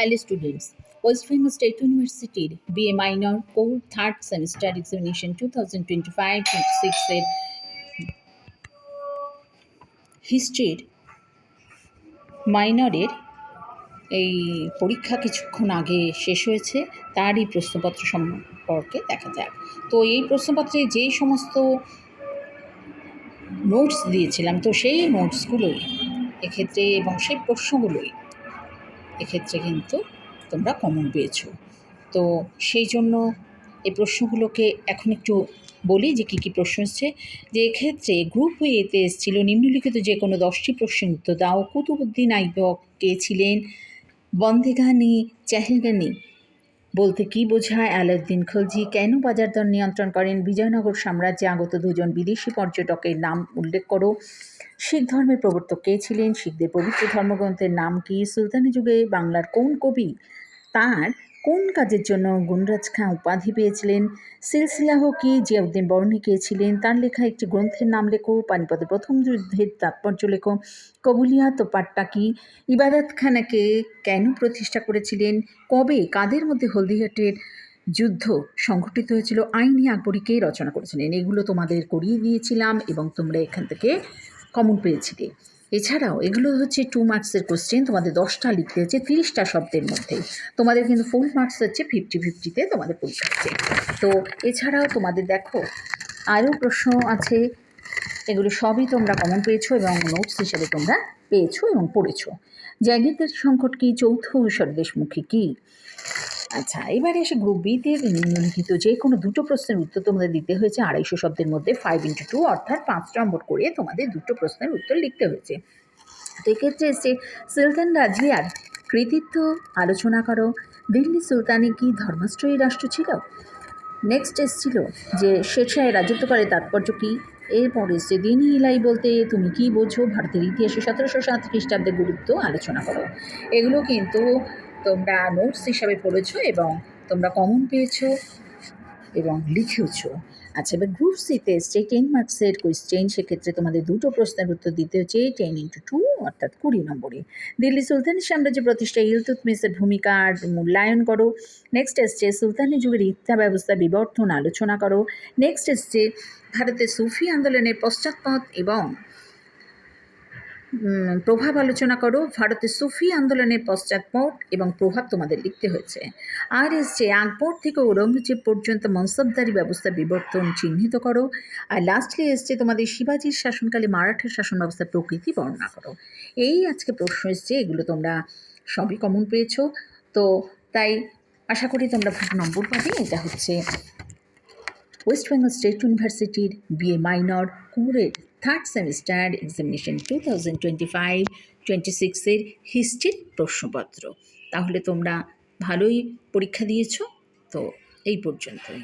Hello students, West Bengal State University BA Minor Core Third Semester Examination 2025-26 এর হিস্ট্রির মাইনরের এই পরীক্ষা কিছুক্ষণ আগে শেষ হয়েছে, তারই প্রশ্নপত্র সম্পর্কে দেখা যাক। তো এই প্রশ্নপত্রে যে সমস্ত নোটস দিয়েছিলাম, তো সেই নোটসগুলোই এক্ষেত্রে এবং সেই প্রশ্নগুলোই এক্ষেত্রে কিন্তু তোমরা কমন পেয়েছো। তো সেই জন্য এই প্রশ্নগুলোকে এখন একটু বলি যে কী কী প্রশ্ন এসছে। যে এক্ষেত্রে গ্রুপ এতে এসেছিল নিম্নলিখিত যে কোনো 10টি প্রশ্নের উত্তর দাও। কুতুবুদ্দিন আইবক কে ছিলেন? বন্দেগানি চেহেলগানি বলতে কী বোঝায়? আলাউদ্দিন খলজি কেন বাজার দর নিয়ন্ত্রণ করেন? বিজয়নগর সাম্রাজ্যে আগত দুজন বিদেশি পর্যটকের নাম উল্লেখ করো। শিখ ধর্মের প্রবর্তক কে ছিলেন? শিখদের পবিত্র ধর্মগ্রন্থের নাম কি? সুলতানি যুগে বাংলার কোন কবি তার কোন কাজের জন্য গুণরাজ খাঁ উপাধি পেয়েছিলেন? সিলসিলাহ কি? জিয়াউদ্দিন বর্ণী কে ছিলেন? তার লেখা একটি গ্রন্থের নাম লেখো। পানিপথের প্রথম যুদ্ধের তাৎপর্য লেখো। কবুলিয়াত ও পাট্টা কি? ইবাদতখানাকে কেন প্রতিষ্ঠা করেছিলেন? কবে কাদের মধ্যে হলদিঘাটের যুদ্ধ সংঘটিত হয়েছিল? আইনি আকবরী কে রচনা করেছিলেন? এগুলো তোমাদের করিয়ে দিয়েছিলাম এবং তোমরা এখান থেকে কমন পেয়েছিলে। এছাড়াও এগুলো হচ্ছে 2 মার্কসের কোশ্চেন, তোমাদের 10টা লিখতে হচ্ছে 30টা শব্দের মধ্যে। তোমাদের কিন্তু ফুল মার্কস হচ্ছে 50-50-তে তোমাদের পরীক্ষা হচ্ছে। তো এছাড়াও তোমাদের দেখো আরও প্রশ্ন আছে, এগুলো সবই তোমরা কমন পেয়েছো এবং নোটস হিসেবে তোমরা পেয়েছো এবং পড়েছো। জাগিরদারি সংকট কি? চৌথ স্বদেশমুখী কি? আচ্ছা, এবারে এসে গ্রুপ বিতে নিম্নলিখিত যে কোনো দুটো প্রশ্নের উত্তর তোমাদের দিতে হয়েছে 250 শব্দের মধ্যে 5x2, অর্থাৎ 5 নম্বর করে তোমাদের দুটো প্রশ্নের উত্তর লিখতে হয়েছে। তো এক্ষেত্রে এসছে সুলতান রাজিয়ার কৃতিত্ব আলোচনা করো। দিল্লি সুলতানি কি ধর্মাশ্রয়ী রাষ্ট্র ছিল? নেক্সট এসছিল যে শেরশাহের রাজত্বকালের তাৎপর্য কী? এরপর এসছে দিন ইলাই বলতে তুমি কি বোঝো? ভারতের ইতিহাসে 1707 খ্রিস্টাব্দের গুরুত্ব আলোচনা করো। এগুলো কিন্তু তোমরা নোটস হিসাবে পড়েছো এবং তোমরা কমন পেয়েছো এবং লিখেওছো। আচ্ছা, এবার গ্রুপ সিতে এসছে 10 মার্কসের কোয়েশ্চেন, সেক্ষেত্রে তোমাদের দুটো প্রশ্নের উত্তর দিতে হচ্ছে 10x2, অর্থাৎ 20 নম্বরে। দিল্লি সুলতানি সাম্রাজ্য প্রতিষ্ঠায় ইলতুৎমিশের ভূমিকার মূল্যায়ন করো। নেক্সট এসছে সুলতানি যুগের ইত্যা ব্যবস্থা বিবর্তন আলোচনা করো। নেক্সট এসছে ভারতের সুফি আন্দোলনের পশ্চাৎপদ এবং প্রভাব আলোচনা করো। ভারতের সুফি আন্দোলনের পশ্চাৎপট এবং প্রভাব তোমাদের লিখতে হয়েছে। আর এসছে আকবর থেকে ঔরঙ্গজেব পর্যন্ত মনসবদারি ব্যবস্থার বিবর্তন চিহ্নিত করো। আর লাস্টলি এসছে তোমাদের শিবাজির শাসনকালে মারাঠার শাসন ব্যবস্থার প্রকৃতি বর্ণনা করো। এই আজকে প্রশ্ন এসছে, এগুলো তোমরা সবই কমন পেয়েছো। তো তাই আশা করি তোমরা ভালো নম্বর পাবে। এটা হচ্ছে ওয়েস্ট বেঙ্গল স্টেট ইউনিভার্সিটির বিএ মাইনর কোরের থার্ড সেমিস্টার এক্সামিনেশন 2025-26 হিস্ট্রির প্রশ্নপত্র। তাহলে তোমরা ভালোই পরীক্ষা দিয়েছো। তো এই পর্যন্তই।